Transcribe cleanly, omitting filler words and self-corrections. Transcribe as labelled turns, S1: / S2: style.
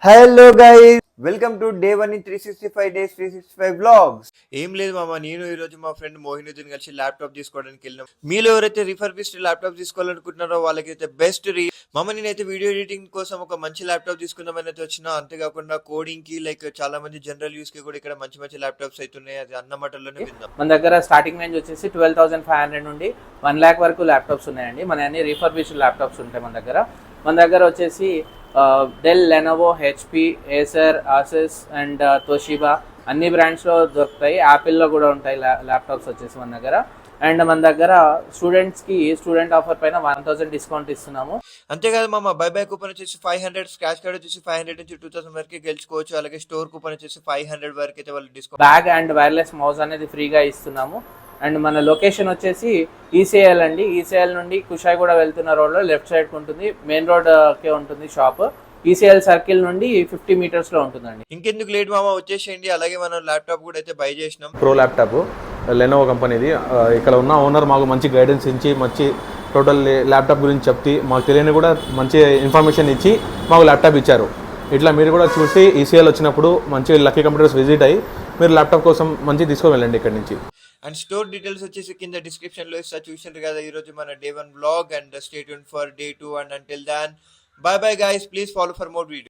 S1: Hello guys, welcome to day 1 in 365 days 365 vlogs. ఏం లేదు మామ, నేను ఈ రోజు మా ఫ్రెండ్ మోహినుద్దీన్ కలిసి ల్యాప్టాప్ తీసుకోవడానికి వెళ్ళినాం. మీలో ఎవరైతే రిఫర్బిష్డ్ ల్యాప్టాప్ తీసుకోవాలనుకుంటున్నారో వాళ్ళకైతే బెస్ట్ మామ. నేనైతే వీడియో ఎడిటింగ్ కోసం ఒక మంచి ల్యాప్టాప్ తీసుకుందామని అయితే వచ్చిన. అంతేకాకుండా కోడింగ్ కి చాలా మంది జనరల్ యూస్ కి కూడా ఇక్కడ మంచి మంచి ల్యాప్టాప్స్ అయితే ఉన్నాయి. అది అన్నమాటల్లోనే విందాం.
S2: మన దగ్గర స్టార్టింగ్ రేంజ్ వచ్చేసి 12,500 నుండి 1 lakh వరకు ల్యాప్టాప్స్ ఉన్నాయండి. మన అన్ని రిఫర్బిష్డ్ ల్యాప్టాప్స్ ఉంటాయి మన దగ్గర వచ్చేసి Dell, Lenovo, HP, Acer, Asus and Toshiba అన్ని బ్రాండ్స్లో దొరుకుతాయి. యాపిల్లో కూడా ఉంటాయి ల్యాప్టాప్స్ వచ్చేసి మన దగ్గర. అండ్ మన దగ్గర స్టూడెంట్స్కి స్టూడెంట్ ఆఫర్ పైన 1000 డిస్కౌంట్ ఇస్తున్నాము.
S1: అంతేకాదు మామ, బై కూపన్ వచ్చేసి 500, స్క్రాచ్ కార్డ్ వచ్చేసి 500 నుంచి 2000 వరకు గెలుచుకోవచ్చు. అలాగే స్టోర్ కూపన్ వచ్చేసి 500 వరకు అయితే వాళ్ళు discount.
S2: Bag and wireless mouse అనేది ఫ్రీగా ఇస్తున్నాము. అండ్ మన లొకేషన్ వచ్చేసి ఈసీఎల్ అండి. ఈసీఎల్ నుండి కుషాయిగూడ వెళ్తున్న రోడ్లో లెఫ్ట్ సైడ్కి ఉంటుంది. మెయిన్ రోడ్కే ఉంటుంది షాప్. ఈసీఎల్ సర్కిల్ నుండి 50 మీటర్స్లో ఉంటుందండి.
S1: ఇంకెందుకు లేట్ మామ, వచ్చేసేయండి. అలాగే మనం ల్యాప్టాప్ కూడా అయితే బై చేసినాం.
S3: ప్రో ల్యాప్టాప్ లెనోవో కంపెనీది. ఇక్కడ ఉన్న ఓనర్ మాకు మంచి గైడెన్స్ ఇచ్చి మంచి టోటల్ ల్యాప్టాప్ గురించి చెప్తే మాకు తెలియని కూడా మంచి ఇన్ఫర్మేషన్ ఇచ్చి మాకు ల్యాప్టాప్ ఇచ్చారు. ఇట్లా మీరు కూడా చూసి ఈసీఎల్ వచ్చినప్పుడు మంచి లక్కీ కంప్యూటర్స్ విజిట్ అయ్యి మీరు ల్యాప్టాప్ కోసం మంచి తీసుకొని వెళ్ళండి ఇక్కడ నుంచి.
S1: అండ్ స్టోర్ డీటెయిల్స్ వచ్చేసి కింద డిస్క్రిప్షన్ లో ఇస్తా, చూసారు కదా. ఈ రోజు మన day 1 vlog. And stay tune for day 2. And until than, by bye guys. Please follow for more video.